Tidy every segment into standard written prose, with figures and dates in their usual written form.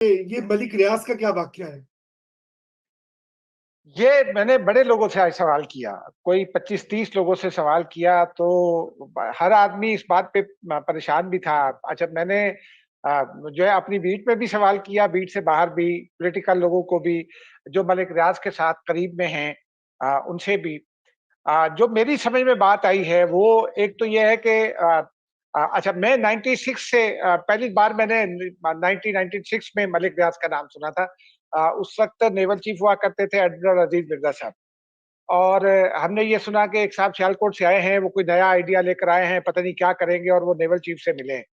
ये मलिक रियाज का क्या वाकया है? ये मैंने बड़े लोगों से आज सवाल किया, कोई 25-30 लोगों से सवाल किया, तो हर आदमी इस बात पे परेशान भी था। अच्छा, मैंने जो है अपनी बीट में भी सवाल किया, बीट से बाहर भी, पॉलिटिकल लोगों को भी, जो मलिक रियाज के साथ करीब में हैं, उनसे भी। जो मेरी समझ में बात आई है, वो एक तो ये है कि अच्छा, मैं 96 से पहली बार मैंने 1996 में मलिक रियाज का नाम सुना था। उस वक़्त नेवल चीफ हुआ करते थे एडमिरल अजीज मिर्जा साहब, और हमने ये सुना कि एक साहब सियालकोट से आए हैं, वो कोई नया आइडिया लेकर आए हैं, पता नहीं क्या करेंगे, और वो नेवल चीफ से मिले हैं।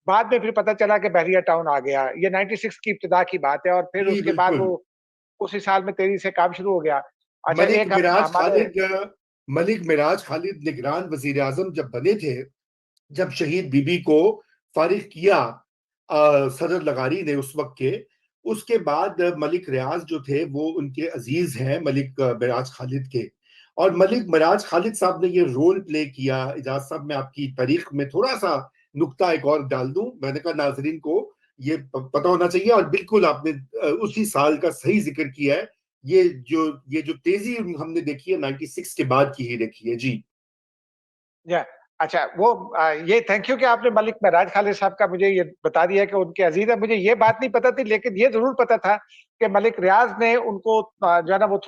बाद में फिर पता चला कि बहरिया टाउन आ गया। ये 96 की इब्तिदा की बात है, और फिर जी, उसके बाद बिल्कुल। वो उसी साल में तेजी से काम शुरू हो गया। अच्छा, मलिक एक हम मिराज हमारे खालिद मलिक मिराज खालिद निगरान वजीर आजम जब बने थे, जब शहीद बीबी को फारिग किया सदर लगारी ने उस वक्त के, उसके बाद मलिक रियाज जो थे वो उनके अजीज हैं मलिक मिराज खालिद के। और मलिक मिराज खालिद साहब ने ये रोल प्ले किया। इजाज साहब, मैं आपकी तारीख में थोड़ा सा नुक्ता एक और डाल दूं। मैंने कहा नाजरीन को ये पता होना चाहिए, और बिल्कुल आपने उसी साल का सही जिक्र किया है। ये जो तेजी हमने देखी है 96 के बाद की ही देखी है जी। या अच्छा, वो ये थैंक यू कि आपने मलिक महराज खालिद साहब का मुझे ये बता दिया कि उनके अजीज है। मुझे ये बात नहीं पता थी, लेकिन ये जरूर पता था कि मलिक रियाज ने उनको जो है ना, वो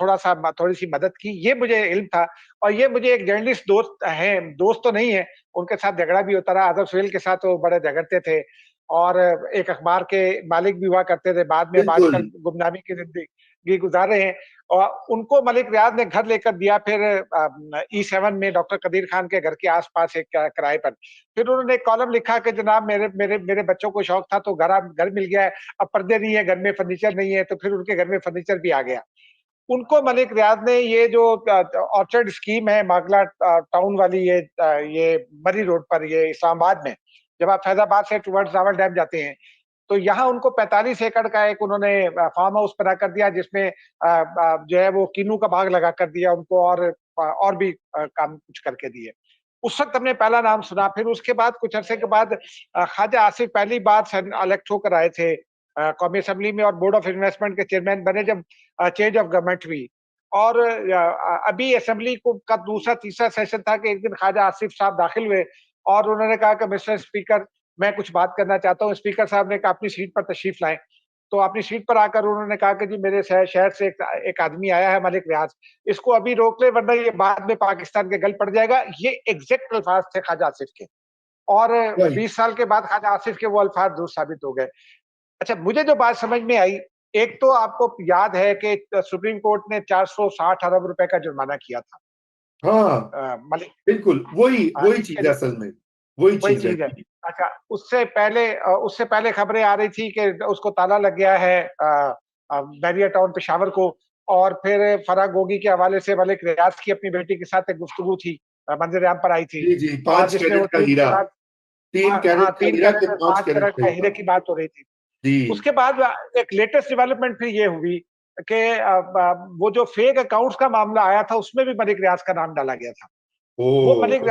थोड़ी सी मदद की, ये मुझे इल्म था। और ये मुझे एक जर्नलिस्ट दोस्त है, दोस्त तो नहीं है, उनके साथ झगड़ा भी होता रहा। आजम सुहेल के साथ वो बड़े झगड़ते थे, और एक अखबार के मालिक भी हुआ करते थे। बाद में अब बिल्कुल। आजकल गुमनामी की जिंदगी गुजार रहे हैं। और उनको मलिक रियाज ने घर लेकर दिया, फिर E7 में डॉक्टर कदीर खान के घर के आसपास एक किराए पर। फिर उन्होंने एक कॉलम लिखा कि जनाब, मेरे मेरे मेरे बच्चों को शौक था, तो घर मिल गया है। अब पर्दे नहीं है घर में, फर्नीचर नहीं है, तो फिर उनके घर में फर्नीचर भी आ गया। उनको मलिक रियाज ने ये जो ऑर्चर्ड स्कीम है मागला टाउन वाली, ये मरी रोड पर, ये इस्लामाबाद में, जब आप फैजाबाद से टुवर्ड्स रावल डैम जाते हैं, तो यहाँ उनको 45 एकड़ का एक उन्होंने फार्म हाउस बना कर दिया, जिसमें जो है वो किन्नू का बाग लगा कर दिया उनको, और भी काम कुछ करके दिए। उस वक्त हमने पहला नाम सुना। फिर उसके बाद कुछ अरसे के बाद ख्वाजा आसिफ पहली बार इलेक्ट होकर आए थे कौमी असेंबली में, और बोर्ड ऑफ इन्वेस्टमेंट के चेयरमैन बने जब चेंज ऑफ गवर्नमेंट हुई। और अभी असेंबली को का दूसरा तीसरा सेशन था कि एक दिन ख्वाजा आसिफ साहब दाखिल हुए, और उन्होंने कहा कि मिस्टर स्पीकर, मैं कुछ बात करना चाहता हूँ। स्पीकर साहब ने कहा अपनी सीट पर तशरीफ लाएं। तो अपनी सीट पर आकर उन्होंने कहा कि जी, मेरे शहर से एक आदमी आया है मलिक रियाज, इसको अभी रोक ले, वरना ये बाद में पाकिस्तान के गल पड़ जाएगा। ये एग्जैक्ट अल्फाज थे ख्वाजा आसिफ के, और राइट। 20 साल के बाद ख्वाजा आसिफ के वो अल्फाज दुरुस्त साबित हो गए। अच्छा, मुझे जो बात समझ में आई, एक तो आपको याद है कि सुप्रीम कोर्ट ने 460 अरब रुपए का जुर्माना किया था हाँ, मलिक, बिल्कुल वही वही इसके चीज है लिए, असल में। वही वही चीज है चीज है। जी। अच्छा, उससे पहले खबरें आ रही थी कि उसको ताला लग गया है बैरियर टाउन पेशावर को। और फिर फराग गोगी के हवाले से मलिक रियाज की अपनी बेटी के साथ एक गुफ्तगू थी, मंजर आम पर आई थी, जी जी, और 5 जिसमें वो कैरेट का हीरा। 3 हाँ, कैरेट का 3 हीरा कैरेट के और 5 5 कैरेट कैरेट का का हीरा। हीरे की बात हो रही थी। जी। उसके बाद एक लेटेस्ट डेवलपमेंट फिर ये हुई कि वो जो फेक अकाउंट्स का मामला आया था, उसमें भी मलिक रियाज का नाम डाला गया था। वो ओ। मलिक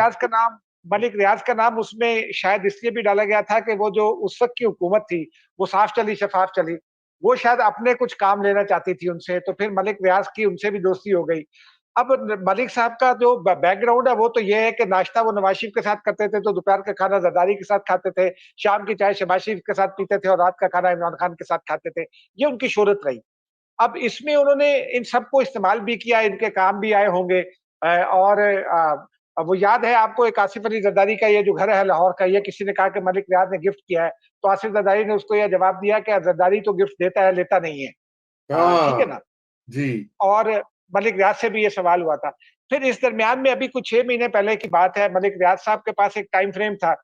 रियाज का नाम उसमें शायद इसलिए भी डाला गया था कि वो जो उस वक्त की हुकूमत थी, वो साफ चली, शफाफ चली। वो शायद अपने कुछ काम लेना चाहती थी उनसे, तो फिर मलिक रियाज की उनसे भी दोस्ती हो गई। अब मलिक साहब का जो बैकग्राउंड है, वो तो ये है कि नाश्ता वो नवाज शरीफ के साथ करते थे, तो दोपहर का खाना जरदारी के साथ खाते थे, शाम की चाय शहबाज शरीफ के साथ पीते थे, और रात का खाना इमरान खान के साथ खाते थे। ये उनकी शोहरत रही। अब इसमें उन्होंने इन सबको इस्तेमाल भी किया, इनके काम भी आए होंगे। और अब वो याद है आपको, एक आसिफ अली जरदारी का ये जो घर है लाहौर का, ये किसी ने कहा कि मलिक रियाज ने गिफ्ट किया है, तो आसिफ जरदारी ने उसको यह जवाब दिया कि जरदारी तो गिफ्ट देता है, लेता नहीं है। ठीक है हाँ ना? जी। और मलिक रियाज से भी ये सवाल हुआ था। फिर इस दरमियान में अभी कुछ 6 महीने पहले की बात है, मलिक रियाज साहब के पास एक टाइम फ्रेम था।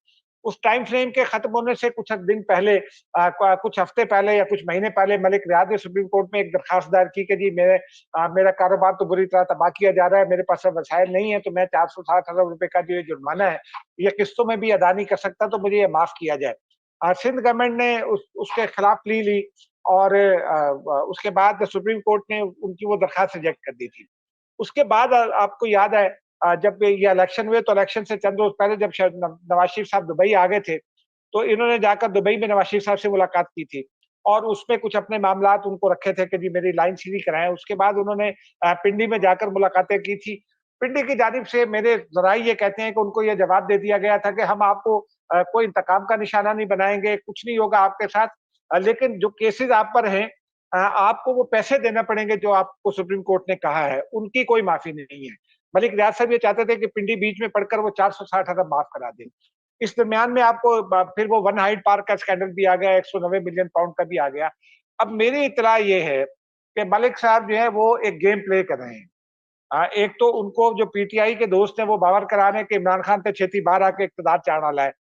उस टाइम फ्रेम के खत्म होने से कुछ दिन पहले, कुछ हफ्ते पहले या कुछ महीने पहले, मलिक रियाज ने सुप्रीम कोर्ट में एक दरखास्त दायर की कि जी, मेरा कारोबार तो बुरी तरह तबाह किया जा रहा है, मेरे पास अब वसाइल नहीं है, तो मैं 460 अरब रुपए का जो ये जुर्माना है, ये किस्तों में भी अदा नहीं कर सकता, तो मुझे ये माफ किया जाए। सिंध गवर्नमेंट ने उसके खिलाफ प्ली ली, और उसके बाद सुप्रीम कोर्ट ने उनकी वो दरखास्त रिजेक्ट कर दी थी। उसके बाद आपको याद है, जब ये इलेक्शन हुए, तो इलेक्शन से चंद रोज पहले जब नवाज शरीफ साहब दुबई आ गए थे, तो इन्होंने जाकर दुबई में नवाज शरीफ साहब से मुलाकात की थी, और उसमें कुछ अपने मामलात उनको रखे थे कि जी मेरी लाइन सीधी कराएँ। उसके बाद उन्होंने पिंडी में जाकर मुलाकातें की थी। पिंडी की जानिब से मेरे ज़राए ये कहते हैं कि उनको ये जवाब दे दिया गया था कि हम आपको कोई इंतकाम का निशाना नहीं बनाएँगे, कुछ नहीं होगा आपके साथ। लेकिन जो केसेज़ आप पर हैं आपको वो पैसे देने पड़ेंगे जो आपको सुप्रीम कोर्ट ने कहा है, उनकी कोई माफ़ी नहीं है। मलिक रियाज साहब ये चाहते थे कि पिंडी बीच में पड़कर वो 460 अरब माफ़ करा दें। इस दरमियान में आपको फिर वो वन हाइड पार्क का स्कैंडल भी आ गया, 190 मिलियन पाउंड का भी आ गया। अब मेरी इत्तला ये है कि मलिक साहब जो है वो एक गेम प्ले कर रहे हैं। एक तो उनको जो पीटीआई के दोस्त हैं वो बावर करा रहे हैं कि इमरान खान तो छेती बाहर आके इक़्तिदार चाहने वाला है।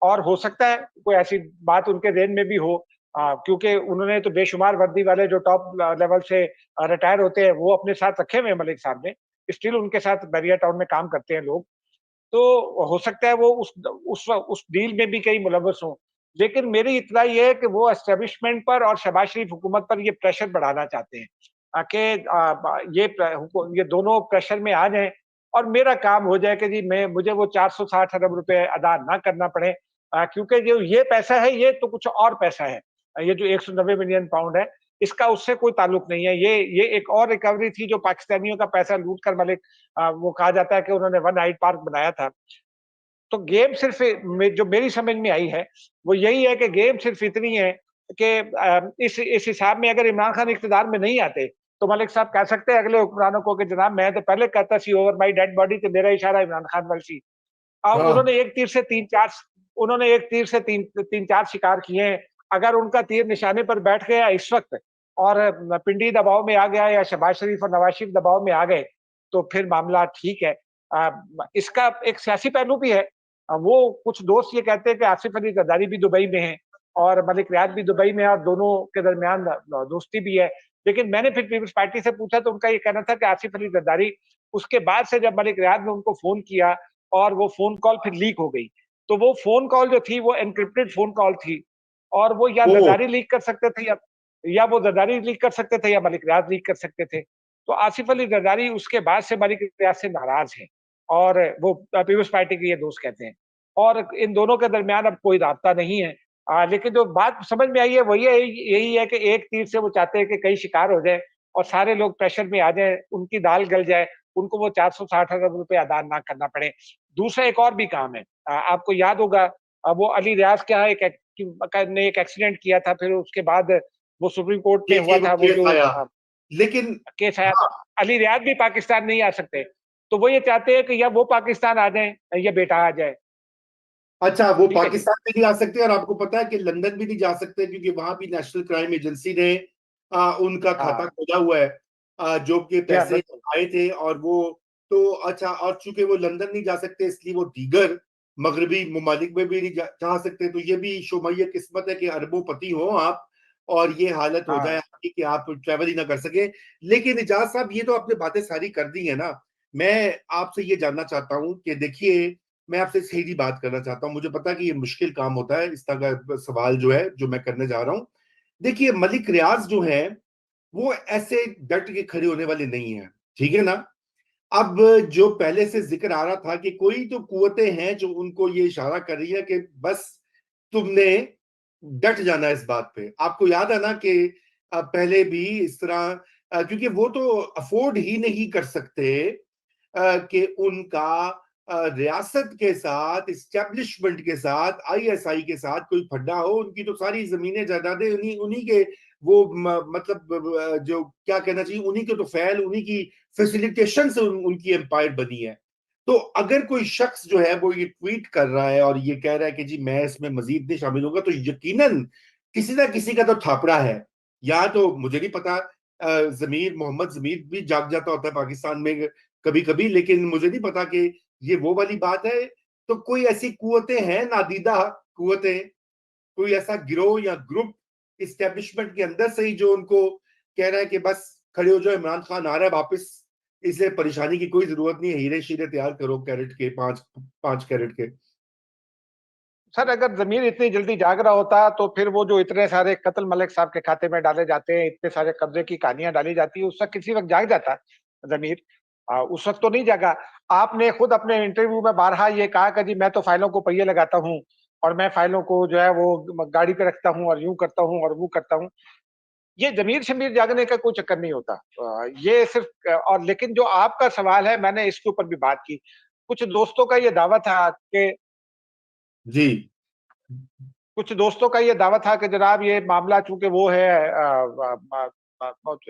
और हो सकता है कोई ऐसी बात उनके ज़हन में भी हो क्योंकि उन्होंने तो बेशुमार वर्दी वाले जो टॉप लेवल से रिटायर होते हैं, वो अपने साथ रखे हुए हैं मलिक साहब ने। स्टिल उनके साथ बैरियर टाउन में काम करते हैं लोग। तो हो सकता है वो उस डील में भी कहीं मुलव्वस हों। लेकिन मेरी इत्तला ये है कि वो एस्टेब्लिशमेंट पर और शहबाज शरीफ हुकूमत पर ये प्रेशर बढ़ाना चाहते हैं कि ये दोनों प्रेशर में आ जाएँ और मेरा काम हो जाए कि जी मुझे वो 460 अरब रुपए अदा ना करना पड़े क्योंकि जो ये पैसा है, ये तो कुछ और पैसा है। ये जो 190 मिलियन पाउंड है, इसका उससे कोई ताल्लुक नहीं है। ये एक और रिकवरी थी जो पाकिस्तानियों का पैसा लूट कर मलिक वो कहा जाता है कि उन्होंने वन नाइट पार्क बनाया था। तो गेम सिर्फ़ जो मेरी समझ में आई है, वो यही है कि गेम सिर्फ़ इतनी है कि इस हिसाब में अगर इमरान खान इक़्तिदार में नहीं आते, तो मलिक साहब कह सकते हैं अगले हुक्मरानों को कि जनाब मैं तो पहले कहता सी ओवर माय डेड बॉडी तो मेरा इशारा इमरान खान वाल सी। अब हाँ। उन्होंने एक तीर से 3-4 शिकार किए हैं। अगर उनका तीर निशाने पर बैठ गया इस वक़्त और पिंडी दबाव में आ गया या शहबाज शरीफ और नवाज शरीफ दबाव में आ गए, तो फिर मामला ठीक है। इसका एक सियासी पहलू भी है। वो कुछ दोस्त ये कहते हैं कि आसिफ अली जरदारी भी दुबई में हैं और मलिक रियाज भी दुबई में है और दोनों के दरमियान दोस्ती भी है। लेकिन मैंने फिर पीपल्स पार्टी से पूछा तो उनका ये कहना था कि आसिफ अली जरदारी उसके बाद से जब मलिक रियाज ने उनको फ़ोन किया और वो फ़ोन कॉल फिर लीक हो गई। तो वो फ़ोन कॉल जो थी वो एन्क्रिप्टेड फ़ोन कॉल थी और वो या ओह! ज़रदारी लीक कर सकते थे या वो ज़रदारी लीक कर सकते थे या मलिक रियाज लीक कर सकते थे। तो आसिफ अली ज़रदारी उसके बाद से मलिक रियाज से नाराज़ हैं और वो पीपल्स पार्टी के ये दोस्त कहते हैं। और इन दोनों के दरमियान अब कोई राब्ता नहीं है। लेकिन जो बात समझ में आई है वो यही है कि एक तीर से वो चाहते हैं कि कई शिकार हो जाएँ और सारे लोग प्रेशर में आ जाएँ, उनकी दाल गल जाए, उनको वो 460 अरब रुपए अदा ना करना पड़े। दूसरा एक और भी काम है। आपको याद होगा वो अली रियाज़ के यहाँ ने एक एक्सीडेंट किया था, फिर उसके बाद वो सुप्रीम कोर्ट में हुआ देखिए वो था वो केस जो आया। लेकिन केस आया हाँ, तो अली रियाज़ भी पाकिस्तान नहीं आ सकते। तो वो ये चाहते हैं कि या वो पाकिस्तान आ जाएँ या बेटा आ जाए। अच्छा वो ठीक है जी। पाकिस्तान भी नहीं आ सकते और आपको पता है कि लंदन भी नहीं जा सकते क्योंकि वहां भी नेशनल क्राइम एजेंसी ने उनका खाता हाँ, खोला हुआ है जो कि जी हाँ, पैसे बिल्कुल। आए थे और वो तो अच्छा और चूंकि वो लंदन नहीं जा सकते इसलिए वो दीगर मगरबी ममालिक में भी नहीं जा सकते तो ये भी शोमय किस्मत है कि अरबों हो आप और ये हालत हो जाए हाँ, आपकी कि आप ट्रेवल ही ना कर सके। लेकिन इजाज साहब ये तो आपने बातें सारी कर दी है ना। मैं आपसे ये जानना चाहता हूँ कि देखिए मैं आपसे सीधी बात करना चाहता हूँ। मुझे पता है कि ये मुश्किल काम होता है, इस तरह का सवाल जो है, जो मैं करने जा रहा हूँ। देखिए, मलिक रियाज़ जो हैं, वो ऐसे डट के खड़े होने वाले नहीं हैं, ठीक है ना? अब जो पहले से ज़िक्र आ रहा था कि कोई तो कुव्वतें हैं जो उनको ये इशारा कर रही है कि बस तुमने डट जाना है इस बात पे। आपको याद है ना कि पहले भी इस तरह क्योंकि वो तो अफ़ोर्ड ही नहीं कर सकते कि उनका रियासत के साथ, एस्टेब्लिशमेंट के साथ, आईएसआई के साथ कोई फड्डा हो। उनकी तो सारी ज़मीनें जायदादें उन्हीं उन्हीं के वो मतलब जो क्या कहना चाहिए उन्हीं के तो फैल उन्हीं की फैसिलिटेशन से उनकी एम्पायर बनी है। तो अगर कोई शख्स जो है वो ये ट्वीट कर रहा है और ये कह रहा है कि जी मैं इसमें मजीद नहीं शामिल होगा तो यकीनन किसी ना किसी का तो थापड़ा है। या तो मुझे नहीं पता जमीर मोहम्मद जमीर भी जाग जाता होता है पाकिस्तान में कभी कभी, लेकिन मुझे नहीं पता कि ये वो वाली बात है। तो कोई ऐसी कुवतें हैं नादीदा कुवतें, कोई ऐसा गिरोह या ग्रुप इस्टेब्लिशमेंट के अंदर से ही जो उनको कह रहा है कि बस खड़े हो जाओ, इमरान खान आ रहा है वापस, इसलिए परेशानी की कोई जरूरत नहीं है, हीरे शीरे तैयार करो कैरेट के, 5 5 कैरेट के। सर अगर ज़मीर इतनी जल्दी जाग रहा होता तो फिर वो जो इतने सारे कत्ल मलिक साहब के खाते में डाले जाते हैं, इतने सारे कब्ज़े की कहानियाँ डाली जाती है, उस वक़्त किसी वक़्त जाग जाता ज़मीर। उस वक़्त तो नहीं जागा। आपने खुद अपने इंटरव्यू में बारहा ये कहा कि जी मैं तो फाइलों को पहिए लगाता हूँ। और मैं फाइलों को जो है वो गाड़ी पे रखता हूँ और यूँ करता हूँ और वो करता हूँ। ये ज़मीर-शमीर जागने का कोई चक्कर नहीं होता। ये सिर्फ़ और लेकिन जो आपका सवाल है, मैंने इसके ऊपर भी बात की। कुछ दोस्तों का ये दावा था कि जी। कुछ दोस्तों का ये दावा था कि जनाब ये मामला चूँकि वो है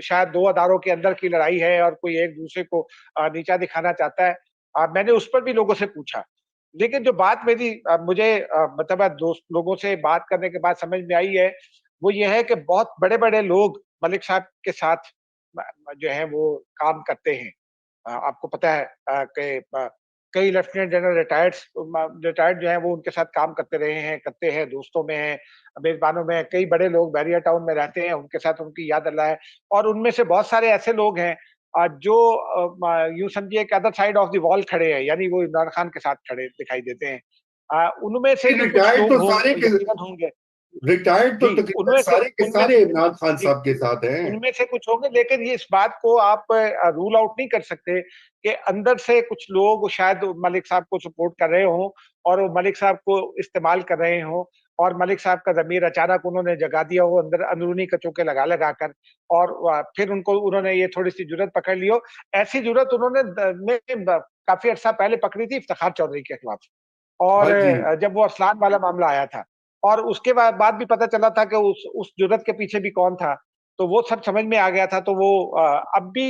शायद 2 अदारों के अंदर की लड़ाई है और कोई एक-दूसरे को नीचा दिखाना चाहता है। मैंने उस पर भी लोगों से पूछा। लेकिन जो बात मेरी मुझे मतलब दोस्त लोगों से बात करने के बाद समझ में आई है, वो ये है कि बहुत बड़े-बड़े लोग मलिक साहब के साथ जो है वो काम करते हैं। आपको पता है कि कई लेफ्टिनेंट जनरल रिटायर्ड जो हैं वो उनके साथ काम करते रहे हैं, करते हैं, दोस्तों में हैं, मेज़बानों में हैं। कई बड़े लोग बैरिया टाउन में रहते हैं, उनके साथ उनकी याद अल्लाह है और उनमें से बहुत सारे ऐसे लोग हैं जो यूँ समझिए कि other side of the wall खड़े हैं, यानी वो इमरान खान के साथ खड़े दिखाई देते हैं। उनमें से भी कुछ रिटायर्ड लोग तो सारे के यकीनन होंगे। रिटायर्ड तो जी, तकरीबन सारे के उनमें सारे से इमरान खान जी। साहब के साथ हैं। उनमें से कुछ होंगे लेकिन ये इस बात को आप रूल आउट नहीं कर सकते कि अंदर से कुछ लोग शायद मलिक साहब को सपोर्ट कर रहे हों और वो मलिक साहब को इस्तेमाल कर रहे हों और मलिक साहब का ज़मीर अचानक उन्होंने जगा दिया हो अंदर अंदरूनी कचौके लगा-लगा कर और फिर उनको उन्होंने ये थोड़ी-सी जुर्रत पकड़ ली हो। ऐसी जुर्रत उन्होंने काफ़ी अर्सा पहले पकड़ी थी इफ्तिखार चौधरी के खिलाफ। और हाँ जी। जब वो अरसलान वाला मामला आया था और उसके बाद भी पता चला था कि उस जुर्रत के पीछे भी कौन था, तो वो सब समझ में आ गया था। तो वो अब भी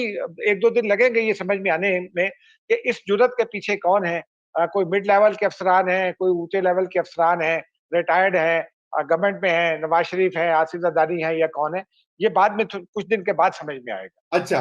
1-2 दिन लगेंगे ये समझ में आने में कि इस जुर्रत के पीछे कौन है। कोई मिड लेवल के अफ़सरान हैं, कोई ऊँचे लेवल के अफ़सरान हैं, रिटायर्ड हैं, गवर्नमेंट में हैं, नवाज़ शरीफ हैं, आसिफ ज़रदारी हैं या कौन है? ये बाद में कुछ दिन के बाद समझ में आएगा। अच्छा।